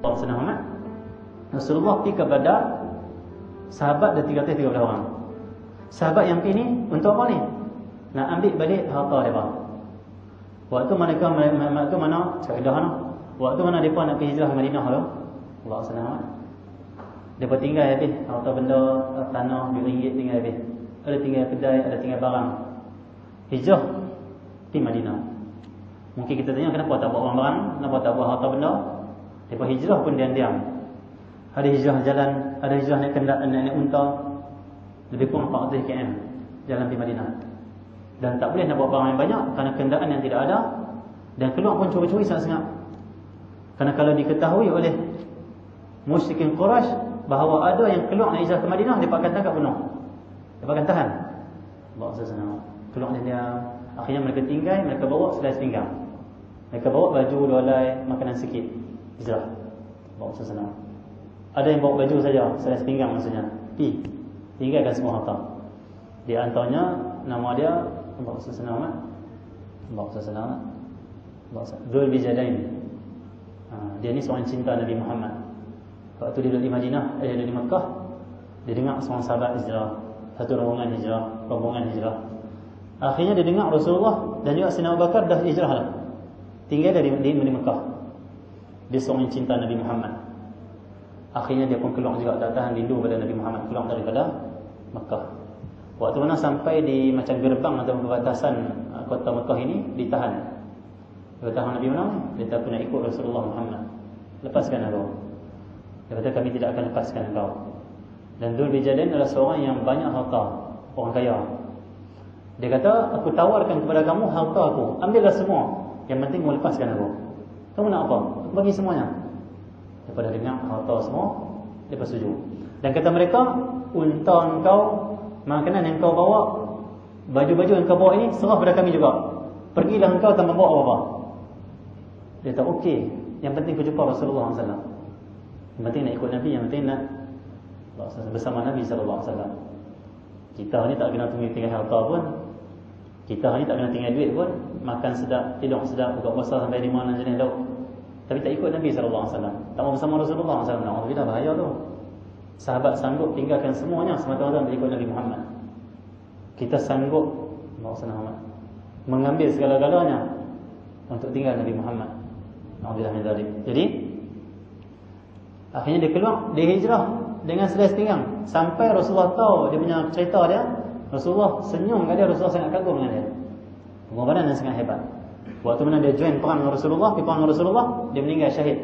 Sayyidina Muhammad, Rasulullah pergi kepada sahabat ada 313 orang. Sahabat yang pergi ni untuk apa ni? Nak ambil balik harta mereka. Waktu mana kaedah noh. Waktu mana mereka nak pergi hijrah ke Madinah tu, Allah SWT, mereka tinggal habis harta benda, tanah, RM2 tinggal habis. Ada tinggal kedai, ada tinggal barang. Hijrah di Madinah. Mungkin kita tanya kenapa tak bawa barang, kenapa tak bawa harta benda? Mereka hijrah pun diam-diam. Ada hijrah jalan, ada hijrah naik kendaraan, naik unta, lebih kurang 400 km jalan di Madinah. Dan tak boleh nak bawa barang yang banyak kerana kenderaan yang tidak ada. Dan keluar pun curi-curi sangat-sangat. Kerana kalau diketahui oleh musyrikin Quraisy bahawa ada yang keluar nak hijrah ke Madinah, mereka akan tangkap bunuh. Mereka akan tahan. Bawa sesenang. Keluar dia. Akhirnya mereka tinggal, mereka bawa selai sepinggang. Mereka bawa baju, 2 helai, makanan sikit. Hijrah. Bawa sesenang. Ada yang bawa baju saja, selai sepinggang maksudnya. Tinggalkan semua harta. Di antaranya nama dia Bawa sesenang. Bawa sesenang. Dzul Bijadain. Dia ni seorang cinta Nabi Muhammad. Waktu dia duduk di Madinah, dia duduk di Mekah, dia dengar seorang sahabat hijrah, satu rombongan hijrah. Akhirnya dia dengar Rasulullah dan juga Sayyidina Abu Bakar dah hijrah dah. Tinggal di Mekah. Dia seorang cinta Nabi Muhammad. Akhirnya dia pun keluar juga, tak tahan rindu pada Nabi Muhammad, keluar daripada Mekah. Waktu mana sampai di macam gerbang atau perbatasan kota Mekah ini, ditahan. Dia kata, Nabi mana? Dia kata, aku nak ikut Rasulullah Muhammad. Lepaskan aku. Dia kata, kami tidak akan lepaskan engkau. Dan Dzul Bijadain adalah seorang yang banyak harta, orang kaya. Dia kata, aku tawarkan kepada kamu harta aku, ambillah semua, yang penting mau lepaskan aku. Kamu nak apa? Aku bagi semuanya. Daripada dengar harta semua, dia setuju. Dan kata mereka, unta engkau, makanan yang kau bawa, baju-baju yang kau bawa ini serah pada kami juga. Pergilah engkau tanpa bawa apa-apa. Dia kata, okey, yang penting aku jumpa Rasulullah SAW. Yang penting nak ikut Nabi, yang penting nak bersama Nabi SAW. Kita ni tak kena tinggal harta pun, kita ni tak kena tinggal duit pun, makan sedap, tidur sedap, buka puasa sampai 5-6 jenis lauk, tapi tak ikut Nabi SAW, tak mau bersama Rasulullah SAW. Alhamdulillah, bahaya tu. Sahabat sanggup tinggalkan semuanya semata-mata untuk ikut Nabi Muhammad. Kita sanggup mengambil segala-galanya untuk tinggal Nabi Muhammad. Alhamdulillah min dzalik. Jadi akhirnya dia keluar, dia hijrah dengan selai sepinggang. Sampai Rasulullah tahu dia punya cerita dia, Rasulullah senyum kat dia, Rasulullah sangat kagum dengan dia. Pengorbanan yang sangat hebat. Waktu mana dia join perang dengan Rasulullah, pergi perang dengan Rasulullah, dia meninggal syahid.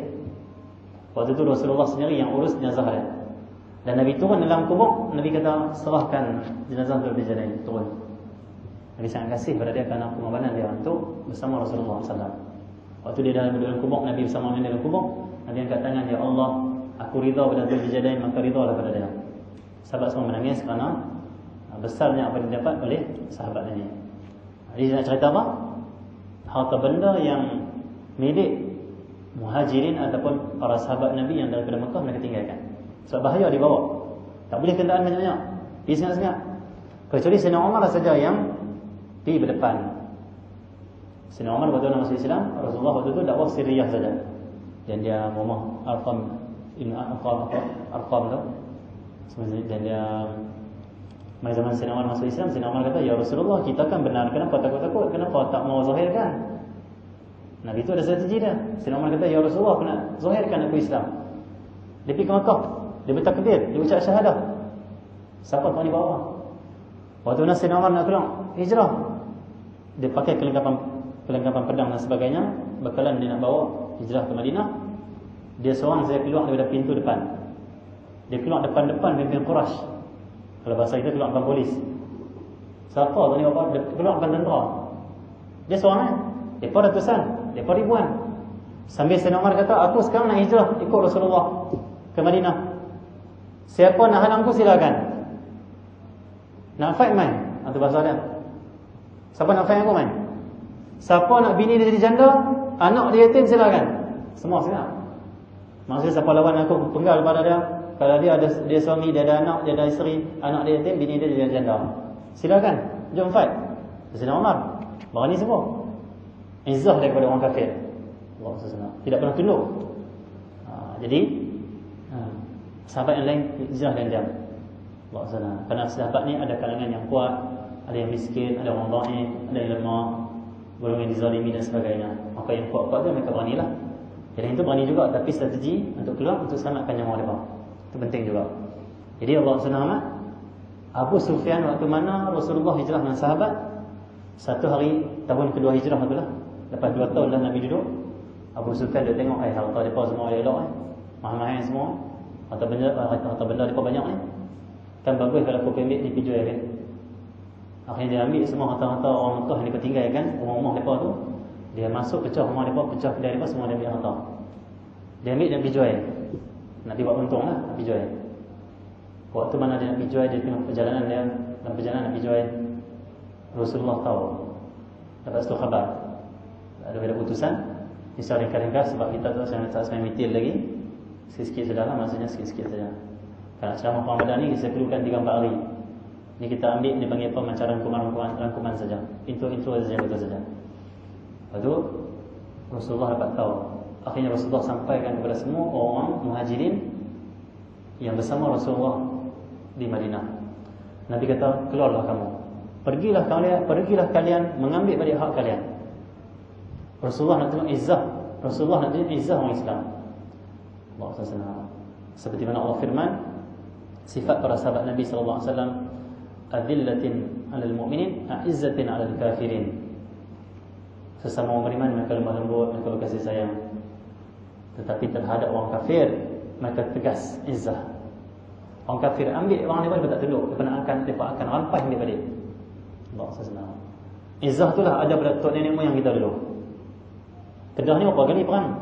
Waktu itu Rasulullah sendiri yang urus jenazah dia. Dan Nabi turun dalam kubur, Nabi kata, serahkan jenazah Dzul Bijadain, turun. Nabi sangat kasih pada dia kerana pengorbanan dia untuk bersama Rasulullah SAW. Waktu dia dalam kubur, Nabi bersama dengan dia dalam kubur, Nabi angkat tangan, ya Allah, aku rida pada Dzul Bijadain, maka ridalah pada dia. Sahabat semua menangis kerana besarnya apa yang didapat oleh sahabat ini. Jadi nak cerita apa? Harta benda yang milik muhajirin ataupun para sahabat Nabi yang daripada Mekah mereka tinggalkan. Sebab bahaya dibawa. Tak boleh kenderaan banyak-banyak. Pergi sengat-sengat. Kecuali Sayyidina Umar saja yang pergi berdepan. Sayyidina Umar waktu masuk Islam, Rasulullah waktu itu dakwah sirriyah saja. Dan dia rumah Arqam tu. Dan dia masa zaman Sayyidina Umar masuk Islam, Sayyidina Umar kata, ya Rasulullah, kita kan benar, kenapa takut-takut? Kenapa tak mau zahirkan? Nabi itu ada strategi dia. Sayyidina Umar kata, ya Rasulullah, aku nak zahirkan aku Islam. Dia pergi ke Mekah, dia bertakbir, dia ucap syahadah. Siapa tuan di bawah? Waktu mana Sayyidina Umar nak keluar hijrah, dia pakai kelengkapan pedang dan sebagainya, bekalan dia nak bawa hijrah ke Madinah. Dia seorang saja keluar daripada pintu depan. Dia keluar depan-depan pemimpin Quraisy. Kalau bahasa kita keluar depan polis. Siapa tuan ni apa? Dia keluar depan tentera. Dia seorang depa ratusan, depa ribuan. Sambil Sayyidina Umar kata, aku sekarang nak hijrah ikut Rasulullah ke Madinah. Siapa nak halang aku silakan. Nak fight main? Itu bahasa dia. Siapa nak fight aku main? Siapa nak bini dia jadi janda, anak dia yatim, silakan. Semua siap. Maksudnya siapa lawan aku penggal pada dia. Kalau dia suami, dia ada anak, dia ada isteri, anak dia yatim, bini dia jadi janda, silakan, jom fight. Sayyidina Umar berani semua. Izzah daripada orang kafir. Allah SWT tidak pernah tunduk. Jadi sahabat yang lain hijrah dan diam. Allah SWT. Kerana sahabat ni ada kalangan yang kuat, ada yang miskin, ada orang dhaif, ada yang lemah, golongan dizalimi dan sebagainya. Maka yang kuat-kuat tu mereka beranilah. Jadi itu berani juga, tapi strategi untuk keluar untuk selamatkan nyawa mereka. Itu penting juga. Jadi Allah SWT, Abu Sufyan waktu mana Rasulullah hijrah dengan sahabat, satu hari tahun kedua hijrah itulah, lepas 2 tahun dah Nabi duduk, Abu Sufyan dia tengok harta mereka semua elok mahal-mahal semua, harta benda mereka banyak ni, kan bagus kalau aku ambil dia pergi jual kan. Akhirnya dia ambil semua harta-harta orang Mekah yang mereka tinggalkan, rumah-rumah mereka tu, dia masuk pecah rumah mereka, pecah kedai mereka, semua dia ambil harta. Dia ambil dan pergi jual. Nak dibuat untung lah, nak pergi jual. Waktu mana dia nak pergi jual, dia tengok perjalanan dia, dalam perjalanan nak pergi jual, Rasulullah tahu. Dapat satu khabar, ada keputusan. Bisa ringkas-ringkas sebab kita tak sampai mitil lagi. Sikit-sikit sajalah, maksudnya sikit-sikit saja. Kalau ceramah Ramadan ni saya perlukan 3-4 hari. Ni kita ambil dia panggil apa, macam rangkuman saja. Intro saja, betul saja. Lepas tu Rasulullah dapat tahu. Akhirnya Rasulullah sampaikan kepada semua orang muhajirin yang bersama Rasulullah di Madinah. Nabi kata, keluarlah kamu. Pergilah kalian mengambil balik hak kalian. Rasulullah nak tengok izzah. Rasulullah nak tengok izzah orang Islam. Allah SWT. Seperti mana Allah firman, sifat para sahabat Nabi SAW, adillatin alal mu'minin, a'izzatin alal kafirin. Sesama orang beriman mereka lemah lembut, mereka berkasih sayang. Tetapi terhadap orang kafir mereka tegas izzah. Orang kafir ambil orang mereka tak tunduk, mereka akan rampas dia balik. Allah SWT. Izzah itulah ada pada tok nenek moyang kita dulu. Kedah ni berapa kali perang?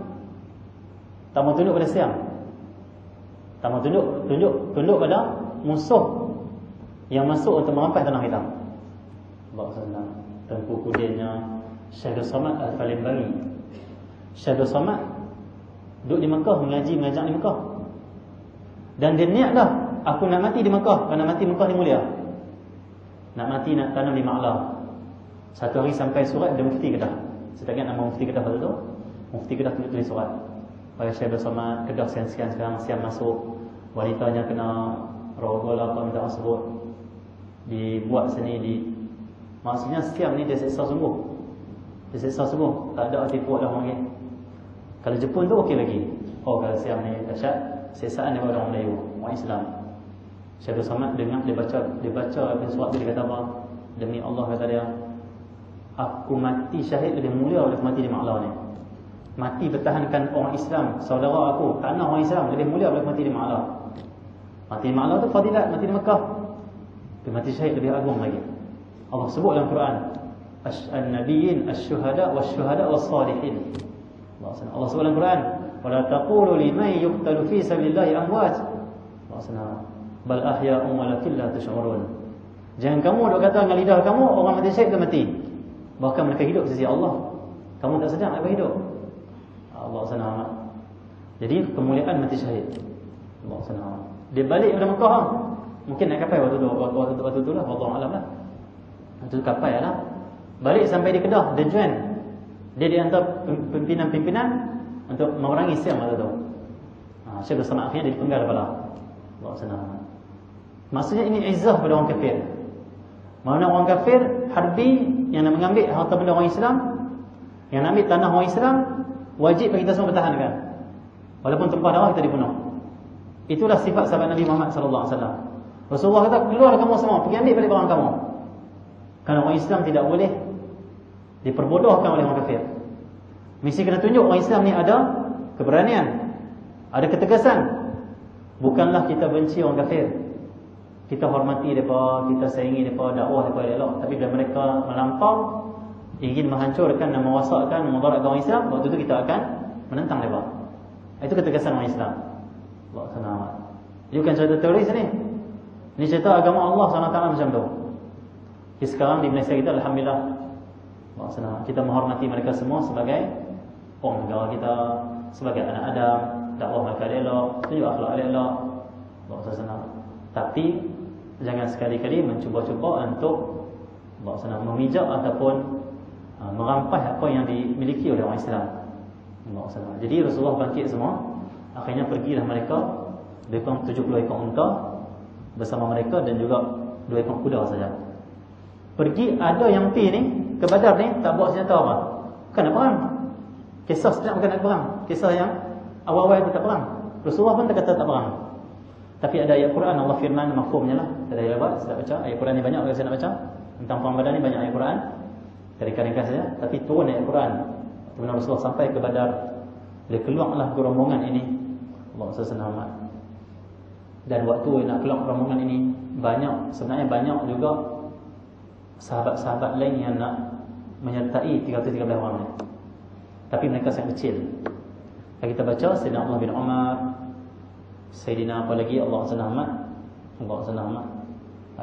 Tak mau tunduk pada Siam. Tak mau tunduk pada musuh yang masuk untuk merampas tanah kita. Allah SWT. Tengku Kudinnya Syahdul Samad Al-Falimbari. Syahdul Samad duduk di Mekah, mengajar di Mekah. Dan dia niat dah, aku nak mati di Mekah, kerana mati Mekah ni mulia. Nak mati, nak tanam di Ma'lah. Satu hari sampai surat dia mufti Kedah. Saya tak ingat nama mufti Kedah waktu tu. Mufti Kedah tulis surat pada Syahdul Samad, Kedah sekian sekarang Siam masuk, wanitanya kena rogol apa minta orang sebut, dibuat sini maksudnya Siam ni dia seksa sungguh. Dia seksa sungguh, tak ada tipu dah orang ni. Kalau Jepun tu okey lagi. Oh, kalau Siam ni dahsyat, seksaan daripada orang Melayu, orang Islam. Syahdul Samad dengar dia baca surat tu, dia kata apa? Demi Allah, kata dia, aku mati syahid lebih mulia daripada mati di Ma'lah ni. Mati bertahankan orang Islam, saudara aku, tanah orang Islam lebih mulia daripada mati di Ma'lah. Mati di Ma'lah tu fadilat, mati di Mekah. Tapi mati syahid lebih agung lagi. Allah sebut dalam Quran, An-Nabiyyin, Asy-Syuhada, Wasy-Syuhada, Was-Salihin. Allah sebut dalam Quran, wala taqulu liman yuqtalu fi sabilillahi amwat. Allah bal ahya'un walakin la tash'urun. Jangan kamu duk kata dengan lidah kamu orang mati syahid ke mati. Bahkan mereka hidup sisi Allah. Kamu tak sedar mereka hidup. Allah SWT. Jadi kemuliaan mati syahid. Allah SWT. Dia balik daripada Mekah. Mungkin naik kapal waktu tu lah, wallahu alam lah. Itu kapal lah. Balik sampai di Kedah, dia join. Dia di antara pimpinan-pimpinan untuk memerangi Siam waktu tu. Syahdul Samad akhirnya dia dipenggal kepala. Allah SWT. Maksudnya ini izzah pada orang kafir. Mana orang kafir harbi yang nak mengambil harta benda orang Islam, yang nak ambil tanah orang Islam, wajib bagi kita semua bertahankan. Walaupun tumpah darah kita dibunuh. Itulah sifat sahabat Nabi Muhammad SAW. Rasulullah kata, keluar kamu semua, pergi ambil balik barang kamu. Kerana orang Islam tidak boleh diperbodohkan oleh orang kafir. Mesti kena tunjuk orang Islam ni ada keberanian, ada ketegasan. Bukanlah kita benci orang kafir, kita hormati mereka, kita sayangi mereka, dakwah mereka elok. Tapi bila mereka melampau, ingin menghancurkan dan mewasakkan, memudaratkan orang Islam, waktu itu kita akan menentang mereka. Itu ketegasan orang Islam. Allah SWT. Dia bukan cerita teroris ni. Ini cerita agama Allah SWT macam tu. Jadi sekarang di Malaysia kita, Alhamdulillah, Allah SWT, kita menghormati mereka semua sebagai orang negara kita, sebagai anak Adam, dakwah mereka elok, tunjuk akhlak elok. Allah SWT. Tapi jangan sekali-kali mencuba-cuba untuk memijak ataupun merampas apa yang dimiliki oleh orang Islam. Jadi Rasulullah bangkit semua. Akhirnya pergilah mereka, lebih kurang 70 ekor unta bersama mereka dan juga 2 ekor kuda saja. Pergi, ada yang pergi ni ke Badar ni tak bawa senjata apa. Bukan nak perang. Kisah sebenarnya bukan nak perang. Kisah yang awal-awal itu tak perang. Rasulullah pun tak kata tak perang. Tapi ada ayat Quran, Allah firman, mafhumnya lah. Saya dah lewat, saya tak baca. Ayat Quran ni banyak kalau saya nak baca. Tentang perang Badar ni banyak ayat Quran. Ringkas saja. Tapi turun ayat Quran. Kemudian Rasulullah sampai ke Badar. Dia keluarlah rombongan ini. Allah SWT. Dan waktu nak keluar rombongan ini, sebenarnya banyak juga sahabat-sahabat lain yang nak menyertai 313 orang ni. Tapi mereka sangat kecil. Kalau kita baca Sayyidina Abdullah bin Umar, Sayyidina apa lagi, Allah SWT,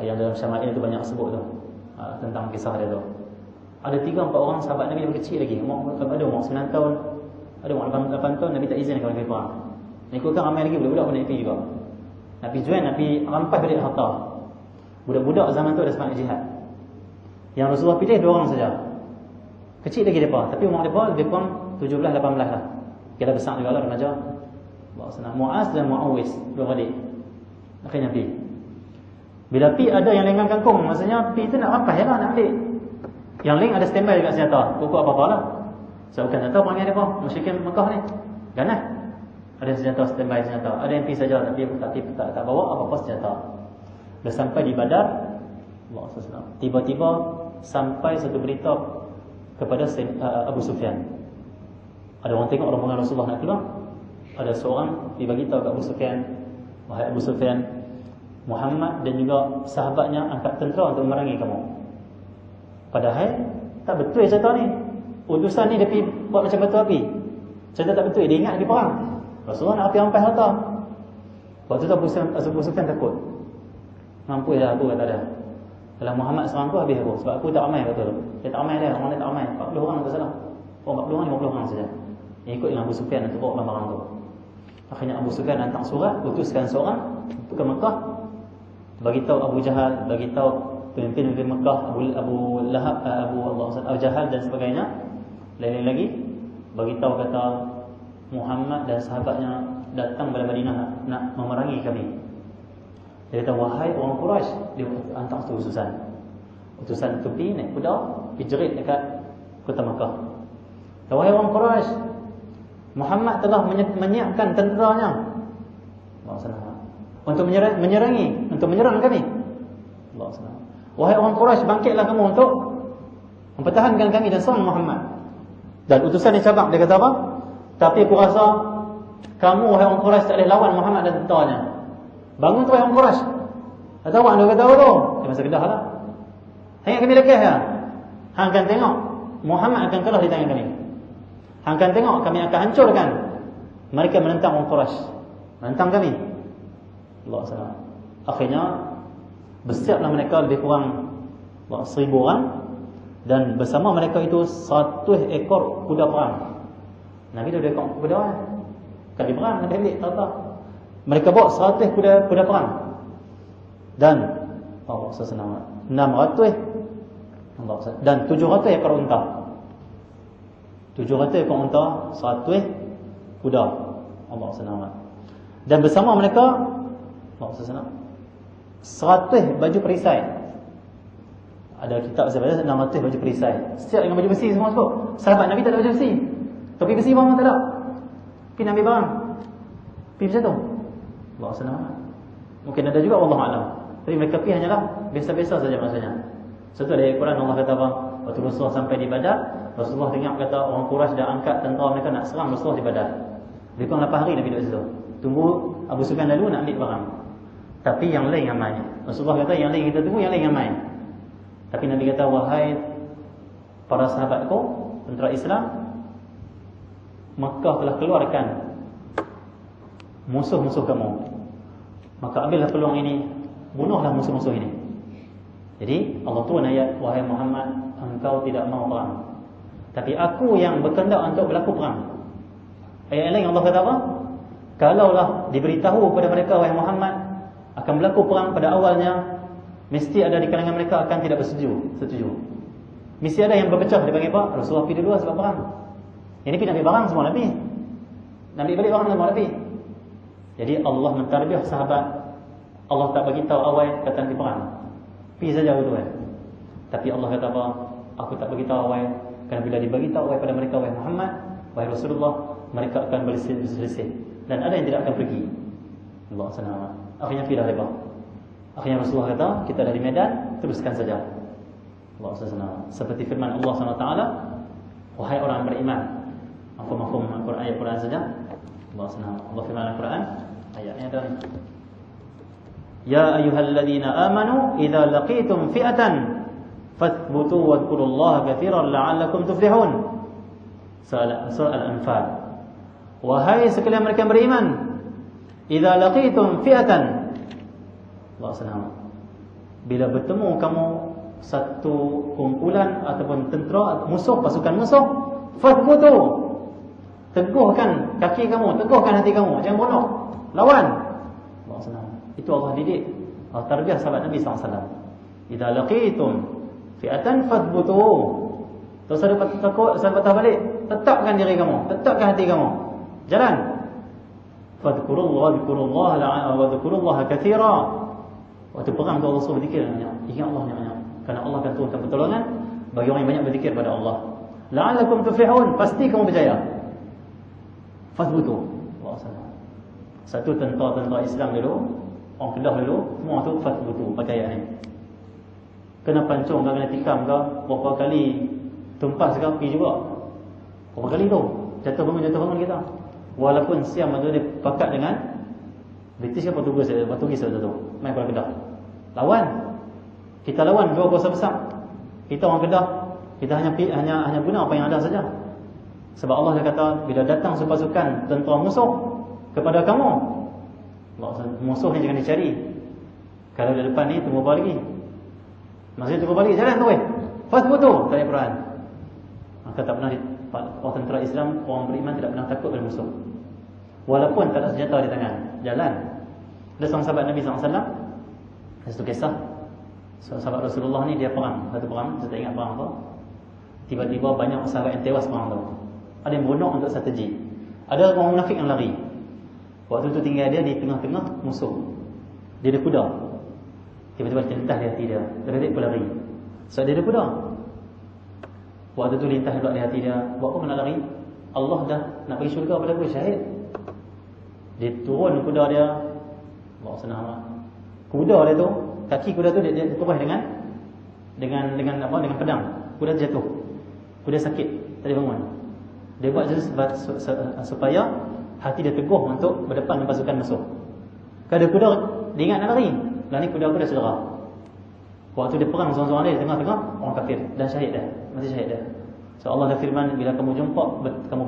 yang dalam Syama'il tu banyak sebut tu, tentang kisah dia tu. Ada 3-4 orang sahabat Nabi yang kecil lagi. Ada umur 9 tahun, ada umur 8 tahun. Nabi tak izin kalau pergi perang. Ikutkan ramai lagi budak-budak pun nak pergi juga. Nabi join, Nabi rampas balik harta. Budak-budak zaman tu ada semangat jihad. Yang Rasulullah pilih 2 orang saja. Kecil lagi mereka, tapi umur mereka lebih kurang 17-18 lah. Kira besar juga lah remaja. Mu'az dan Mu'awis, 2 adik. Akhirnya pergi. Bila pergi ada yang lengan kangkung, maksudnya pergi tu nak rampas je lah, nak ambil. Yang lain ada standby dekat senjata. Pokok apa-apa lah. Sebab bukan tak tahu perangai mereka musyrikin Mekah ni. Ganas. Ada senjata, standby senjata. Ada yang pergi saja, tapi tak bawa apa-apa senjata. Dah sampai di Badar, Allah SWT, tiba-tiba sampai satu berita kepada Abu Sufyan. Ada orang tengok rombongan Rasulullah nak keluar. Ada seorang dibagi tahu kat Abu Sufyan, wahai Abu Sufyan, Muhammad dan juga sahabatnya angkat tentera untuk memerangi kamu. Padahal tak betul cerita ni. Utusan ni dia pergi buat macam batu api. Cerita tak betul, dia ingat dia perang. Rasulullah nak api rampas harta. Waktu tu Abu Sufyan takut. Mampu dah aku kata dia. Kalau Muhammad serang aku habis aku. Sebab aku tak ramai betul. Dia tak ramai dia, orang lain tak ramai. 40 orang tak salah. 40 orang, 50 orang saja. Yang ikut dengan Abu Sufyan untuk bawa barang tu. Akhirnya Abu Sufyan hantar surat, utuskan seorang ke Mekah, bagi tahu Abu Jahal, bagi tahu pemimpin Mekah, Abu Lahab, Abu Jahal dan sebagainya. Lain-lain lagi bagi tahu kata Muhammad dan sahabatnya datang kepada Madinah nak memerangi kami. Dia kata, wahai orang Quraisy, dia hantar satu utusan tu pergi naik kuda, pergi jerit dekat kota Mekah. Wahai orang Quraisy, Muhammad telah menyiapkan tenteranya untuk menyerang kami. Wahai orang Quraisy, bangkitlah kamu untuk mempertahankan kami dan serang Muhammad. Dan utusan dia cakap, dia kata apa? Tapi aku rasa kamu wahai orang Quraisy tak boleh lawan Muhammad dan tenteranya. Bangun tu wahai orang Quraisy. Tak tahu dia kata apa tu? Dia masa kedah lah. Hanya kami lekeh ya. Hang akan tengok Muhammad akan kalah di tangan kami. Hang akan tengok kami akan hancurkan mereka menentang orang Quraisy, menentang kami. Allah SWT. Akhirnya bersiaplah mereka lebih kurang 1000 orang. Dan bersama mereka itu 100 ekor kuda perang. Nabi dah 2 ekor kuda kan? Kali perang Nabi ambil tahu. Mereka bawa 100 kuda perang. Dan Allah SWT 600 dan 700 ekor unta. 700 ekor unta, 100 kuda. Allah SWT. Dan bersama mereka Allah SWT 100 baju perisai. Ada kitab saya baca 600 baju perisai. Siap dengan baju besi semua sebut. Sahabat Nabi tak ada baju besi. Topi besi pun tak ada. Pergi ambil barang. Pergi macam tu. Allah SWT. Mungkin ada juga, wallahu a'lam. Tapi mereka pergi hanyalah biasa-biasa saja maksudnya. Sebab ada ayat Quran Allah kata apa? Waktu Rasulullah sampai di Badar, Rasulullah dengar kata orang Quraisy dah angkat tentera mereka nak serang Rasulullah di Badar. Lebih kurang 8 hari Nabi duduk situ. Tunggu Abu Sufyan lalu nak ambil barang. Tapi yang lain ramai. Rasulullah kata yang lain kita tunggu, yang lain ramai. Tapi Nabi kata, wahai para sahabatku, tentera Islam, Makkah telah keluarkan musuh-musuh kamu. Maka ambillah peluang ini, bunuhlah musuh-musuh ini. Jadi Allah turun ayat, wahai Muhammad, engkau tidak mau perang, tapi aku yang berkehendak untuk berlaku perang. Ayat lain Allah kata apa? Kalaulah diberitahu kepada mereka, wahai Muhammad, akan berlaku perang pada awalnya, mesti ada di kalangan mereka akan tidak setuju. Mesti ada yang berpecah. Dia panggil apa? Rasulullah pergi dulu sebab perang. Yang ni pergi nak ambil barang semua Nabi. Nak ambil balik barang semua Nabi. Jadi Allah mentarbiah sahabat. Allah tak bagi tahu awal kata nanti perang. Pergi saja gitu kan. Tapi Allah kata apa? Aku tak bagi tahu awal, kerana bila dibagi tahu awal pada mereka, wahai Muhammad, wahai Rasulullah, mereka akan berselisih dan ada yang tidak akan pergi. Allah SWT. Akhirnya pergi dah lepas. Akhirnya Rasulullah kata, kita dah di medan, teruskan saja. Allah SWT. Seperti firman Allah SWT, wahai orang beriman. Mafhum Al-Quran, ayat Quran saja. Allah SWT. Allah firman Al-Quran, ayatnya adalah, ya ayyuhalladzina amanu idza laqitum fi'atan fathbutu wadhkurullaha katsiran la'allakum tuflihun. Surah Al-Anfal. Wahai sekalian mereka beriman, idza laqitum fi'atan, Allah SWT, bila bertemu kamu satu kumpulan ataupun tentera musuh, pasukan musuh, fathbutu, teguhkan kaki kamu, teguhkan hati kamu, jangan bunuh, lawan. Allah SWT. Itu Allah didik, Allah tarbiyah sahabat Nabi SAW. Idza laqitum fi'atan fathbutu. Terus ada takut, sahabat balik, tetapkan diri kamu, tetapkan hati kamu, jalan. Fadhkurullaha katsira. Waktu perang tu Allah suruh berzikir banyak, ingat Allah banyak, kerana Allah akan turunkan pertolongan bagi orang yang banyak berzikir pada Allah. La'allakum tuflihun, pasti kamu berjaya. Fathbutu. Allah SWT. Satu tentera Islam dulu, orang Kedah dulu, semua tu fathbutu pakai ayat ni. Kena pancung, kena tikam ke, berapa kali tumpas ke, pergi juga. Berapa kali tu jatuh bangun kita. Walaupun siam tu dia pakat dengan British ke Portugis tu main pada Kedah. Lawan. Kita lawan dua kuasa besar. Kita orang Kedah, kita hanya guna apa yang ada saja. Sebab Allah dah kata, bila datang pasukan tentera musuh kepada kamu, musuh ni jangan dicari. Kalau di depan ni tunggu apa lagi? Maksudnya tunggu balik jalan tu fathbutu, tanya Quran. Maka tak pernah orang tentera Islam, orang beriman tidak pernah takut pada musuh. Walaupun tak ada senjata di tangan, jalan. Ada seorang sahabat Nabi SAW, satu kisah, seorang sahabat Rasulullah ni dia perang, satu perang, saya tak ingat perang apa. Tiba-tiba banyak sahabat yang tewas perang tu. Ada yang bunuh untuk strategi. Ada orang munafik yang lari. Waktu tu tinggal dia di tengah-tengah musuh. Dia ada kuda. Tiba-tiba terlintas di hati dia, terdetik berlari. Sebab dia ada kuda. Waktu tu lintas pula di hati dia, buat apa nak lari? Allah dah nak bagi syurga pada aku, syahid. Dia turun kuda dia. Allah SWT. Kuda dia tu, kaki kuda tu dia terus dengan pedang. Kuda jatuh. Kuda sakit, tak boleh bangun. Dia buat supaya hati dia teguh untuk berdepan dengan pasukan musuh. Kalau kuda dia ingat nak lari, lah ni kuda aku dah cedera. Waktu dia perang seorang-seorang dia, tengah-tengah orang kafir, dah syahid dah, mati syahid dah. So Allah dah firman, bila kamu jumpa, kamu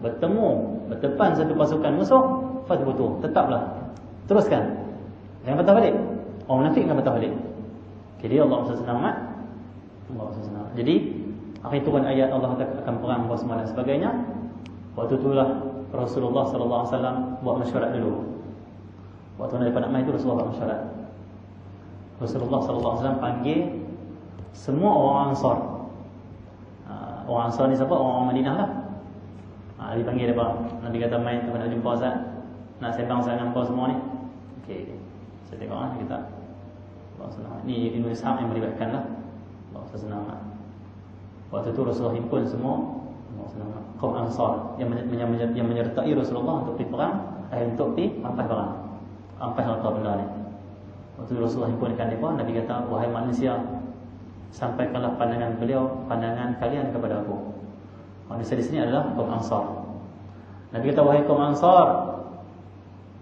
bertemu berdepan satu pasukan musuh, fathbutu, tetaplah, teruskan, jangan patah balik. Orang munafik jangan patah balik. Jadi Allah SWT. Jadi akhir turun ayat Allah akan perang apa semua dan sebagainya. Waktu itulah Rasulullah SAW buat mesyuarat dulu. Waktu Nabi nak main itu Rasulullah buat mesyuarat. Rasulullah SAW panggil semua orang Ansar. Orang Ansar ni siapa? Orang Madinah lah. Nabi panggil dia, Nabi kata main tu nak jumpa Ustaz, nak sembang saya dengan kau semua ni. Okey, saya tengok kita. Ni Ibn Ishaq yang meriwayatkan lah. Waktu tu Rasulullah himpun semua kaum Ansar yang menyertai Rasulullah untuk pergi perang, untuk pergi rampas barang, rampas harta benda ni. Waktu Rasulullah himpunkan mereka, Nabi kata, wahai manusia, sampaikanlah pandangan kalian kepada aku. Manusia di sini adalah kaum Ansar. Nabi kata, wahai kaum Ansar,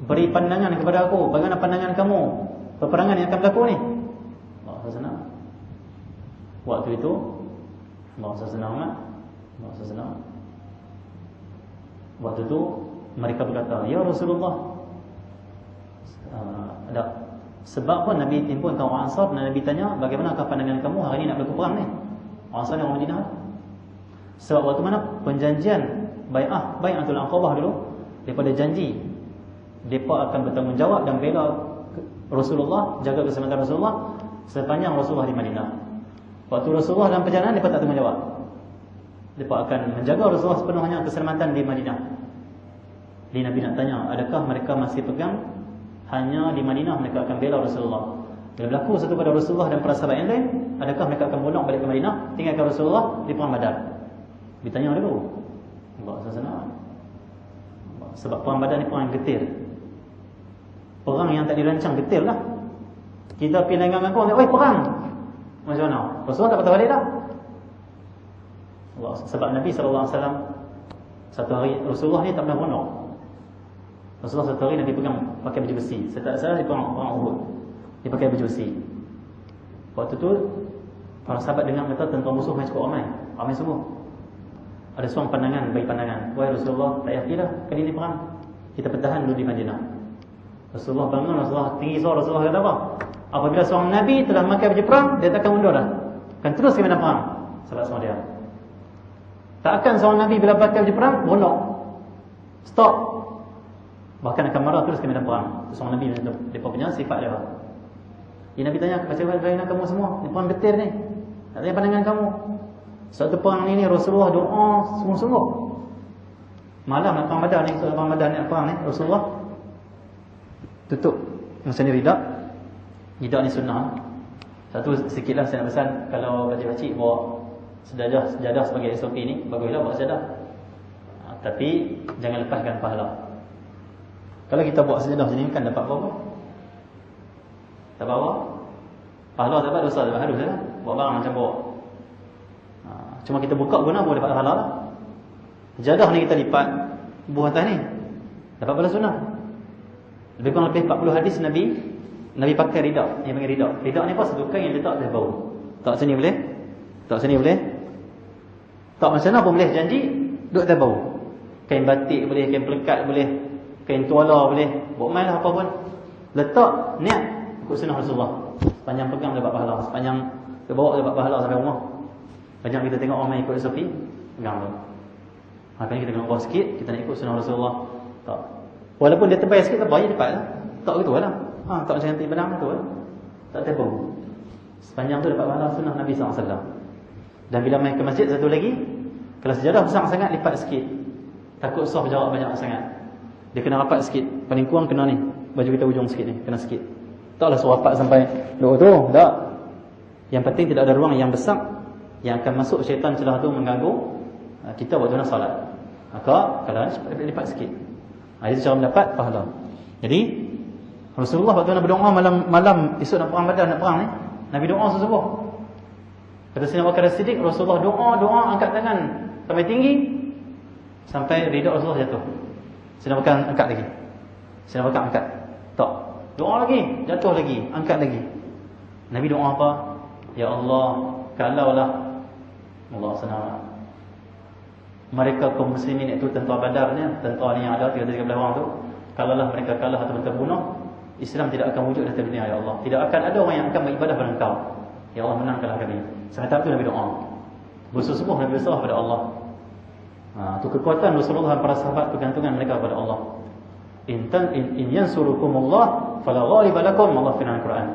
beri pandangan kepada aku. Bagaimana pandangan kamu peperangan yang akan berlaku ni? Allah SWT. Waktu itu Allah SWT. Waktu itu mereka berkata, ya Rasulullah, sebab pun Nabi timpun kaum Ansar dan Nabi tanya, bagaimanakah pandangan kamu hari ini nak berlaku perang ni? Orang Ansar yang orang Madinah. Sebab waktu mana perjanjian Bai'atul Aqabah dulu, daripada janji mereka akan bertanggungjawab dan bela Rasulullah, jaga keselamatan Rasulullah sepanjang Rasulullah di Madinah. Waktu Rasulullah dalam perjalanan, mereka tak tanggungjawab. Mereka akan menjaga Rasulullah sepenuhnya keselamatan di Madinah. Jadi Nabi nak tanya, adakah mereka masih pegang hanya di Madinah mereka akan bela Rasulullah? Bila berlaku satu pada Rasulullah dan para sahabat yang lain, adakah mereka akan bonok balik ke Madinah, tinggalkan Rasulullah di perang Badar? Ditanya dulu. Sebab perang Badar ni perang yang getir, perang yang tak dirancang getir lah. Kita pergi dengan kau, oi perang, macam mana? Rasulullah tak patah balik dah. Sebab Nabi SAW satu hari, Rasulullah ni tak pernah bonok. Rasulullah satu hari Nabi pegang pakai baju besi. Saya tak salah di perang Uhud, dia pakai baju besi. Waktu tu para sahabat dengar kata tentera musuh main cukup ramai semua. Ada seorang pandangan, bagi pandangan, wahai Rasulullah, tak yakin dah kali ni perang, kita bertahan dulu di Madinah. Rasulullah bangun, Rasulullah tinggi suara, Rasulullah kata apa? Apabila seorang Nabi telah memakai baju perang, dia tak akan mundur dah, akan terus ke medan perang. Sahabat semua dia, tak akan seorang Nabi bila pakai baju perang bonok, stop, bahkan akan marah terus ke medan perang. Seorang Nabi, dia punya sifat dia. Jadi Nabi tanya, bagaimana kamu semua, ni perang getir ni, tak tanya pandangan kamu. Satu perang ni Rasulullah doa sungguh-sungguh. Malam nak perang Badar ni, perang Badar ni perang ni, Rasulullah tutup masa ni ridak. Ridak ni sunnah. Satu sikitlah saya nak pesan, kalau pakcik-pakcik bawa sejadah sebagai SOP ni, baguslah bawa sejadah. Tapi jangan lepaskan pahala. Kalau kita bawa sejadah macam ni kan dapat apa? Tak bawa pahala, dapat dosa, dapat harus lah. Bawa barang macam bawa. Cuma kita buka guna boleh dapat pahala. Jadah ni kita lipat buah atas ni, dapat pahala sunnah. Lebih kurang lebih 40 hadis Nabi pakai ridak. Dia panggil ridak. Ridak ni apa? Satu kain yang letak atas bau. Tak sini boleh, tak sini boleh, tak macam mana pun boleh, janji duduk atas bau. Kain batik boleh, kain pelekat boleh, kain tuala boleh, buat main lah apa pun. Letak niat ikut sunnah Rasulullah. Sepanjang pegang dapat pahala, sepanjang terbawa dapat pahala sampai rumah. Banyak kita tengok orang main ikut SOP, pegang tu. Makanya kita kena ubah sikit, kita nak ikut sunnah Rasulullah. Tak. Walaupun dia tebal sikit, tak bayar dapat lah. Tak gitu lah. Tak macam nanti benang tu lah. Tak tebal. Sepanjang tu dapat pahala sunnah Nabi SAW. Dan bila main ke masjid satu lagi, kalau sejadah besar sangat, lipat sikit. Takut soft jarak banyak sangat, dia kena rapat sikit. Paling kurang kena ni, baju kita ujung sikit ni, kena sikit. Taklah suruh rapat sampai duduk tu, tak. Yang penting tidak ada ruang yang besar yang akan masuk syaitan celah tu mengganggu kita waktu nak solat. Maka kalau lipat sikit, itu cara mendapat pahala. Jadi Rasulullah waktu nak berdoa malam esok nak perang Badar, nak perang ni, Nabi doa sesungguh. Kata Sayyidina Abu Bakar As-Siddiq, Rasulullah doa angkat tangan sampai tinggi, sampai ridak Rasulullah jatuh. Sayyidina Abu Bakar angkat lagi, Sayyidina Abu Bakar angkat, tak, doa lagi, jatuh lagi, angkat lagi. Nabi doa apa? Ya Allah, kalaulah Allah senang mereka kaum muslimin itu tentera Badar ni, tentera ni yang ada 13 orang tu, kalaulah mereka kalah atau terbunuh, Islam tidak akan wujud di dunia, ya Allah. Tidak akan ada orang yang akan beribadah pada Engkau. Ya Allah, menangkanlah kami. Sampai tahap tu Nabi doa. Bersungguh Nabi berserah pada Allah. Itu kekuatan Rasulullah dan para sahabat, pergantungan mereka kepada Allah. In yansurukumullah fala ghaliba lakum, Allah firman Al-Quran.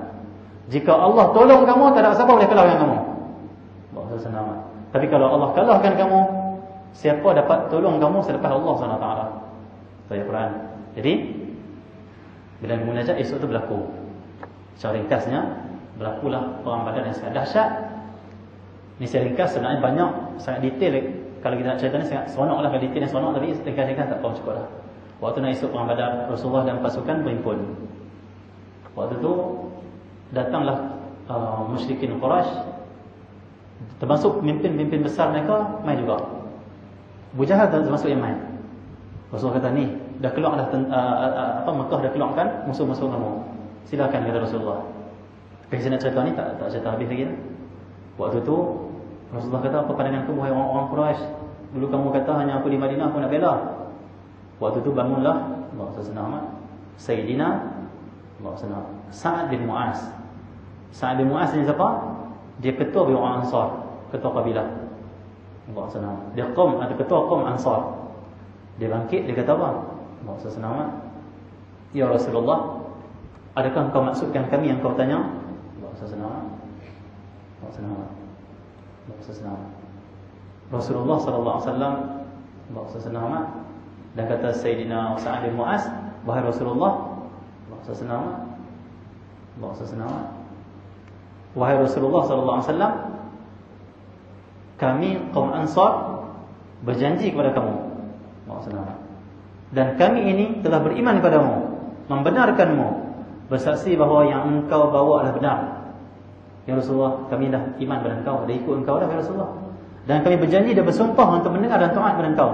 Jika Allah tolong kamu, tak ada siapa boleh kalahkan kamu. Allah senang. Tapi kalau Allah kalahkan kamu, siapa dapat tolong kamu selepas Allah SWT? Itu ayat Quran. Jadi bila munajat esok tu berlaku, secara ringkasnya berlakulah perang Badar yang sangat dahsyat. Ni secara ringkas, sebenarnya banyak, sangat detail. Kalau kita nak cerita ni sangat seronok lah, kalau detail yang seronok, tapi ringkas-ringkas tak tahu cukup lah. Waktu nak esok perang Badar, Rasulullah dan pasukan berhimpun. Waktu tu datanglah musyrikin Quraisy, termasuk pemimpin-pemimpin besar mereka main juga. Abu Jahal termasuk yang main. Rasulullah kata, ni dah keluar dah Mekah dah keluarkan musuh-musuh kamu. Silakan, kata Rasulullah. Tapi saya nak cerita ni tak cerita habis lagi lah. Waktu tu Rasulullah kata, apa pandanganku wahai orang-orang Quraisy? Dulu kamu kata hanya aku di Madinah aku nak bela. Waktu tu bangunlah Allah SWT Sayyidina Allah SWT Sa'ad bin Mu'az. Sa'ad bin Mu'az ni siapa? Dia ketua bagi orang Ansar, ketua kabilah. Allah SWT dia ada ketua kaum Ansar. Dia bangkit, dia kata apa? Allah SWT, ya Rasulullah, adakah engkau maksudkan kami yang kau tanya? Allah SWT Rasulullah SAW Allah SWT Dan kata Sayyidina Sa'ad bin Mu'az, wahai Rasulullah, bahasa senang, wahai Rasulullah sallallahu alaihi wasallam, kami kaum Ansar berjanji kepada kamu, dan kami ini telah beriman kepadamu, membenarkanmu, bersaksi bahawa yang engkau bawa adalah benar. Ya Rasulullah, kami dah iman kepada engkau, dah ikut engkau dah ya Rasulullah, dan kami berjanji dan bersumpah untuk mendengar dan taat kepada engkau.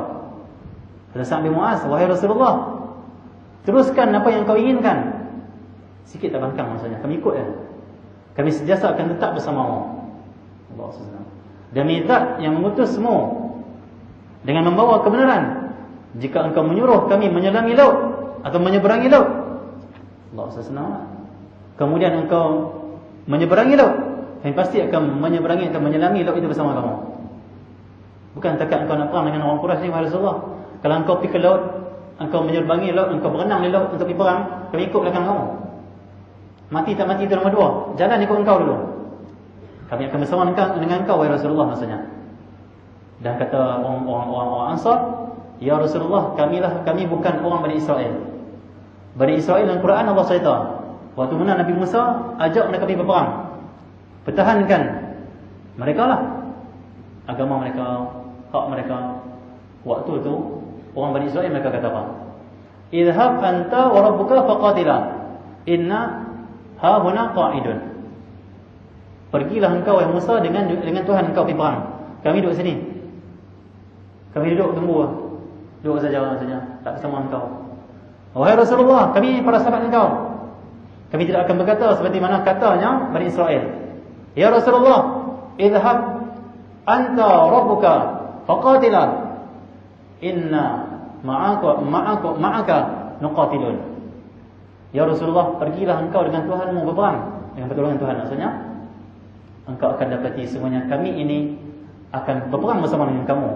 Kata Sa'ad bin Mu'az, wahai Rasulullah, teruskan apa yang kau inginkan. Sikit tak bangkang maksudnya, kami ikut ya. Kami sentiasa akan tetap bersamamu. Allah SWT. Demi zat yang mengutusmu dengan membawa kebenaran, jika engkau menyuruh kami menyelangi laut atau menyeberangi laut, Allah SWT, kemudian engkau menyeberangi laut, kami pasti akan menyeberangi atau menyelangi laut itu bersama kamu. Bukan takat engkau nak perang dengan orang Quraisy ni, wahai Rasulullah. Kalau engkau pergi ke laut, engkau menyeberangi laut, engkau berenang di laut untuk pergi perang, kami ikut belakang kamu. Mati tak mati itu nombor dua, jalan ikut engkau dulu. Kami akan bersama dengan engkau, wahai Rasulullah maksudnya. Dan kata orang Ansar, ya Rasulullah, kami bukan orang Bani Israel. Bani Israel dalam Quran Allah cerita, waktu mana Nabi Musa ajak mereka pergi berperang, pertahankan mereka lah agama mereka, hak mereka. Waktu itu orang Bani Israel mereka kata apa? Idhab anta wa rabbuka faqatila inna ha huna qa'idun. Pergilah engkau wahai Musa dengan Tuhan engkau pergi perang. Kami duduk sini. Kami duduk tunggu. Duduk saja tak bersama engkau. Wahai Rasulullah, kami para sahabat engkau, kami tidak akan berkata seperti mana katanya Bani Israel. Ya Rasulullah, idhab anta wa rabbuka faqatila inna ma'aka nuqatilun. Ya Rasulullah, pergilah engkau dengan Tuhanmu berperang, dengan pertolongan Tuhan maksudnya. Engkau akan dapati semuanya kami ini akan berperang bersama dengan kamu.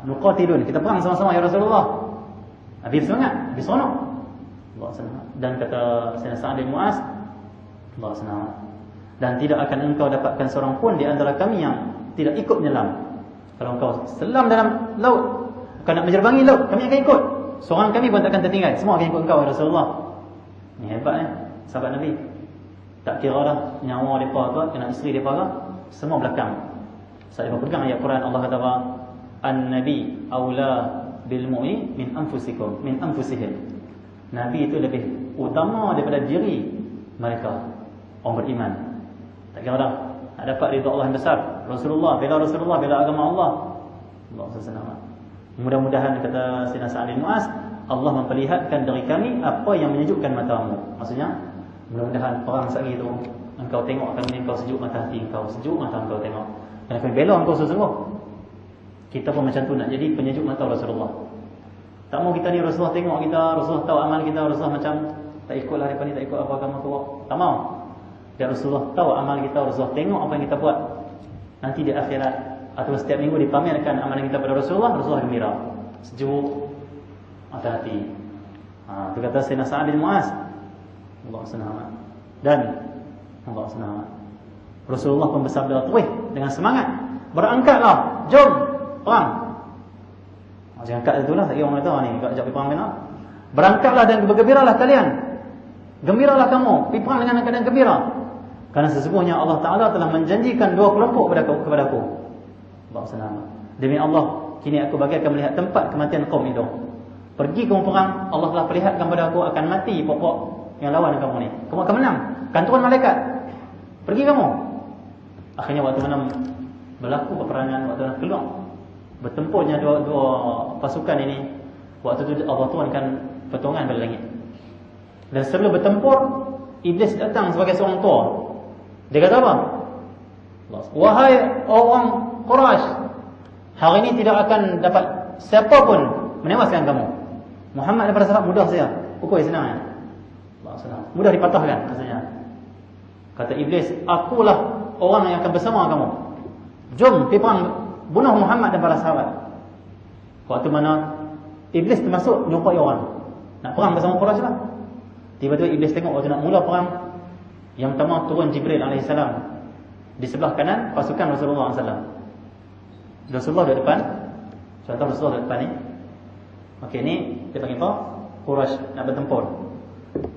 Nuqatilun, kita perang sama-sama ya Rasulullah. Nabi semangat, Nabi seronok. Allah SWT. Dan kata Sayyidina Sa'ad bin Mu'az, Allah SWT, dan tidak akan engkau dapatkan seorang pun di antara kami yang tidak ikut menyelam. Kalau engkau selam dalam laut, kau nak menjerbangi laut, kami akan ikut. Seorang kami pun takkan tertinggal, semua akan ikut engkau ya Rasulullah. Ini hebat sahabat Nabi. Tak kira dah nyawa mereka ke, kena isteri mereka ke, semua belakang. Saya pegang ayat Quran, Allah kata apa? An-Nabi awla bil mu'min min anfusihim. Nabi itu lebih utama daripada diri mereka, orang beriman. Tak kira dah nak dapat ridha Allah yang besar, Rasulullah, bela agama Allah. Allah SWT. Mudah-mudahan kata Sayyidina Sa'ad bin Mu'az, Allah memperlihatkan dari kami apa yang menyejukkan matamu. Maksudnya, mudah-mudahan perang sekali itu engkau tengok kami, engkau sejuk mata hati engkau, sejuk mata engkau tengok, dan kami bela engkau sesungguh. Kita pun macam tu, nak jadi penyejuk mata Rasulullah. Tak mau kita ni Rasulullah tengok kita, Rasulullah tahu amal kita, Rasulullah macam tak ikutlah mereka ni, tak ikut apa agama kau. Tak mau. Dan Rasulullah tahu amal kita, Rasulullah tengok apa yang kita buat. Nanti di akhirat atau setiap minggu dipamerkan amalan kita pada Rasulullah, Rasulullah gembira, sejuk mata hati. Itu kata Sayyidina Sa'ad bin Mu'az. Allah SWT. Dan Allah SWT, Rasulullah pun bersabda, dengan semangat, berangkatlah, jom perang. Jangan angkat itulah, tak kira orang kata ni ajak pergi perang kena. Berangkatlah dan bergembiralah kalian. Gembiralah kamu, pergi perang dengan keadaan gembira. Kerana sesungguhnya Allah Ta'ala telah menjanjikan dua kelompok kepada aku. Allah SWT. Demi Allah, kini aku bagaikan melihat tempat kematian kaum itu. Pergi kamu perang, Allah telah perlihatkan kepada aku akan mati pokok yang lawan kamu ni. Kamu akan menang, akan turun malaikat. Pergi kamu. Akhirnya waktu mana berlaku peperangan, waktu mana keluar bertempurnya dua pasukan ini, waktu itu Allah turunkan pertolongan dari langit. Dan sebelum bertempur, Iblis datang sebagai seorang tua. Dia kata apa? Wahai orang Quraisy, hari ini tidak akan dapat siapa pun menewaskan kamu. Muhammad daripada sahabat mudah saja, pukul senang. Mudah dipatahkan maksudnya. Kata Iblis, akulah orang yang akan bersama kamu. Jom pergi perang, bunuh Muhammad dan para sahabat. Waktu mana Iblis termasuk jumpai orang nak perang bersama Quraisy lah. Tiba-tiba Iblis tengok waktu nak mula perang, yang pertama turun Jibril AS di sebelah kanan pasukan Rasulullah SAW. Rasulullah di depan, contoh Rasulullah di depan ni. Okey, ni dia panggil apa? Quraisy nak bertempur.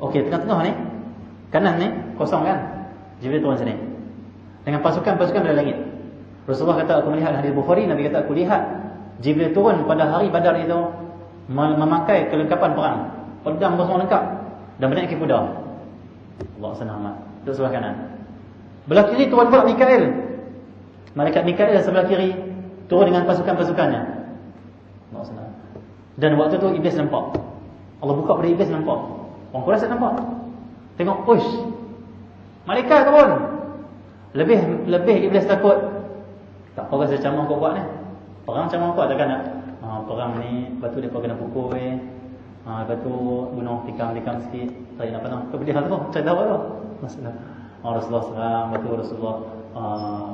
Okey, tengah-tengah ni, kanan ni kosong kan? Jibril turun sini dengan pasukan-pasukan dari langit. Rasulullah kata, aku melihat hadis Bukhari, Nabi kata aku lihat Jibril turun pada hari Badar itu memakai kelengkapan perang, pedang semua lengkap dan menaiki kuda. Allah SWT duduk sebelah kanan. Belah kiri turun pula Mikail. Malaikat Mikail sebelah kiri turun dengan pasukan-pasukannya. Allah SWT. Dan waktu tu Iblis nampak. Allah buka pada Iblis nampak. Orang Quraisy nampak. Tengok, push. Malaikat turun. Lebih Iblis takut. Tak apa rasa camang kau buat ni. Perang camang kau takkan nak. Perang ni, lepas tu mereka kena pukul lepas tu bunuh tikam sikit. Tak nak panah. Kau pilih hal tu, cari tahu tu. Masalah. Rasulullah serang, lepas tu Rasulullah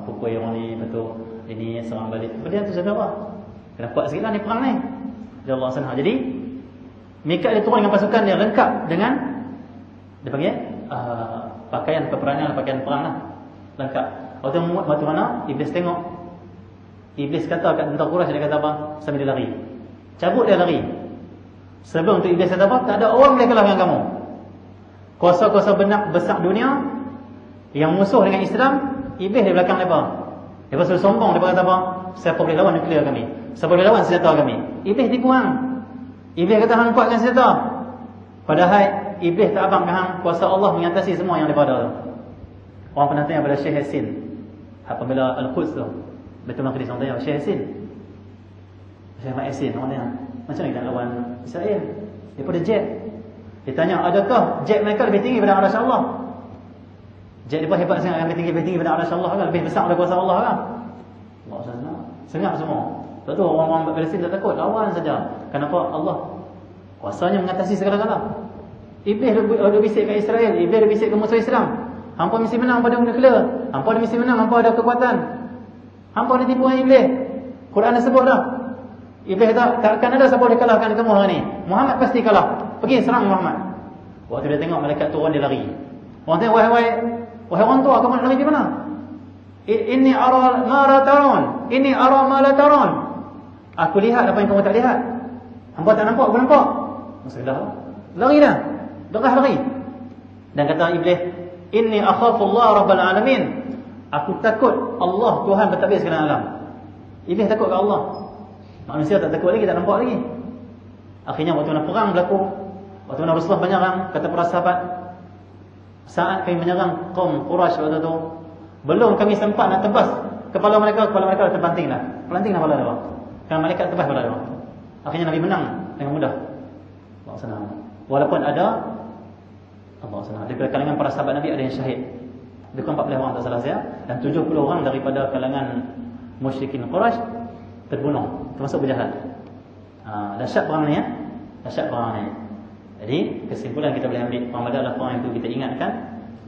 pukul orang ni, lepas tu ini serang balik. Kemudian tu cakap apa? Kena kuat sikit lah ni perang ni. Ya Allah SWT. Jadi Mikail dia turun dengan pasukan dia lengkap dengan dia panggil pakaian peperangan, pakaian perang lah. Lengkap. Waktu mana Iblis tengok, Iblis kata kat tentara Quraisy, dia kata apa? Sambil dia lari. Cabut dia lari. Sebelum tu Iblis kata apa? Tak ada orang boleh kalah dengan kamu. Kuasa-kuasa besar dunia yang musuh dengan Islam, Iblis di belakang mereka. Lepas tu sombong, dia kata apa? Siapa boleh lawan nuklear kami? Siapa boleh lawan senjata kami? Iblis tipu hang. Iblis kata hang kuat dengan senjata. Padahal Iblis tak abang hang, kuasa Allah mengatasi semua yang daripada tu. Orang pernah tanya pada Syekh Yasin, apabila Al-Quds tu, Betul Maqdis, orang tanya Syekh Yasin. Syekh Yasin, orang tanya, macam mana kita nak lawan Israel? Daripada jet. Dia tanya, adakah jet mereka lebih tinggi daripada arsy Allah? Jet mereka hebat sangat, lebih tinggi daripada arsy Allah kan? Lebih besar daripada kuasa Allah kan? Allah SWT senyap semua. Lepas tu orang-orang Palestin tak takut, lawan saja. Kenapa? Allah kuasanya mengatasi segala-gala. Iblis ada bisik ke Israel, Iblis ada bisik ke musuh Islam. Hampa mesti menang pada nuklear, hampa ada mesti menang, hampa ada kekuatan. Hampa ni tipuan Iblis. Quran dah sebut dah. Iblis kata, takkan ada siapa boleh kalahkan kamu hari ni. Muhammad pasti kalah. Pergi serang Muhammad. Waktu dia tengok malaikat turun, dia lari. Orang tengok, wahai orang tua, kamu nak lari di mana? Inni ara ma la taron. Inni ara ma la taron. Aku lihat apa yang kamu tak lihat. Hamba tak nampak, aku nampak. Maksudnya lari dah. Derah lari. Dan kata Iblis, inni akhafu Allah rabbal alamin. Aku takut Allah, Tuhan bertabis sekalian alam. Iblis takut ke Allah. Manusia tak takut lagi, tak nampak lagi. Akhirnya waktu nak perang berlaku, waktu nak Rasulullah menyerang, kata para sahabat, saat kami menyerang kaum Quraisy waktu tu, belum kami sempat nak tebas kepala mereka dah terbanting dah. Pelanting dah kepala dia. Kerana malaikat tebas kepala dia. Akhirnya Nabi menang dengan mudah. Allah SWT. Walaupun ada Allah SWT, daripada kalangan para sahabat Nabi ada yang syahid. Lebih 40 orang tak salah saya, dan 70 orang daripada kalangan musyrikin Quraisy terbunuh, termasuk berjahad. Dahsyat perang ni ya. Dahsyat perang ni. Jadi kesimpulan kita boleh ambil, perang Badar adalah perang yang itu kita ingatkan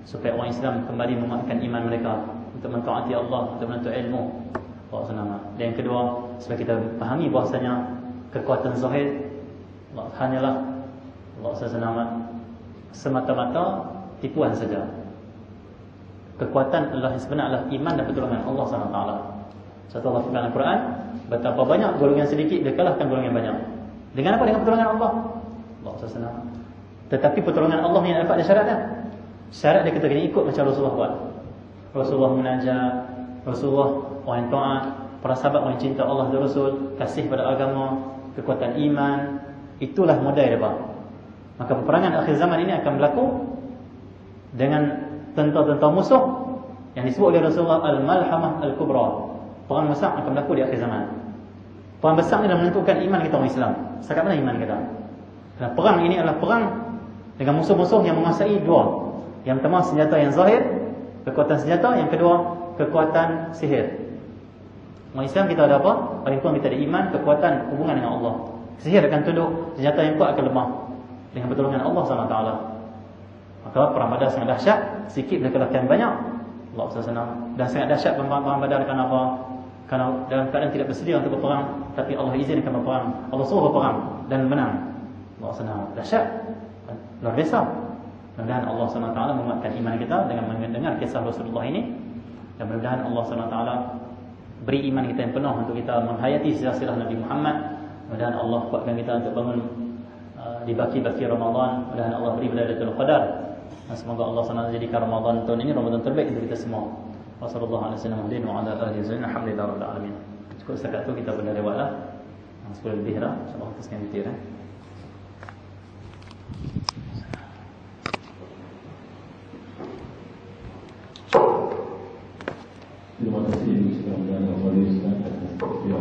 supaya orang Islam kembali menguatkan iman mereka untuk mentaati Allah, untuk menuntut ilmu. Dan yang kedua, supaya kita fahami bahasanya kekuatan zahir hanyalah Allah SWT semata-mata tipuan saja. Kekuatan Allah yang sebenar adalah iman dan pertolongan Allah SWT. Satu Allah firman Al-Quran, betapa banyak golongan sedikit dia kalahkan golongan banyak. Dengan apa? Dengan pertolongan Allah. Allah SWT. Tetapi pertolongan Allah yang dapat ada syaratnya. Syarat dia kata kena ikut macam Rasulullah buat. Rasulullah munajat, Rasulullah orang yang taat, para sahabat orang yang cinta Allah dan Rasul, kasih pada agama, kekuatan iman. Itulah modal dia Pak. Maka peperangan akhir zaman ini akan berlaku dengan tentera-tentera musuh yang disebut oleh Rasulullah Al-Malhamah Al-Kubra. Perang besar akan berlaku di akhir zaman. Perang besar ini dah menentukan iman kita orang Islam. Setakat mana iman kita? Kerana perang ini adalah perang dengan musuh-musuh yang menguasai dua. Yang pertama senjata yang zahir, kekuatan senjata. Yang kedua kekuatan sihir. Orang Islam kita ada apa? Paling kurang kita ada iman, kekuatan, hubungan dengan Allah. Sihir akan tunduk, senjata yang kuat akan lemah dengan pertolongan Allah SWT. Maka perang Badar sangat dahsyat. Sikit boleh kalahkan banyak. Allah SWT. Dan sangat dahsyat perang Badar kerana apa? Kerana dalam keadaan tidak bersedia untuk berperang, tapi Allah izinkan berperang. Allah suruh berperang dan menang. Allah SWT. Dahsyat. Luar biasa. Mudah-mudahan Allah SWT menguatkan iman kita dengan mendengar kisah Rasulullah ini. Dan mudah-mudahan Allah SWT beri iman kita yang penuh untuk kita menghayati silsilah Nabi Muhammad Mudah-mudahan Allah kuatkan kita untuk bangun di baki-baki Ramadan. Mudah-mudahan Allah beri Lailatul Qadar. Semoga Allah SWT jadikan Ramadan tahun ini Ramadan terbaik untuk kita semua. Wassalamualaikum warahmatullahi wabarakatuh. Cukup setakat tu kita boleh lewatlah 10 lebih dah. InsyaAllah teruskan witir.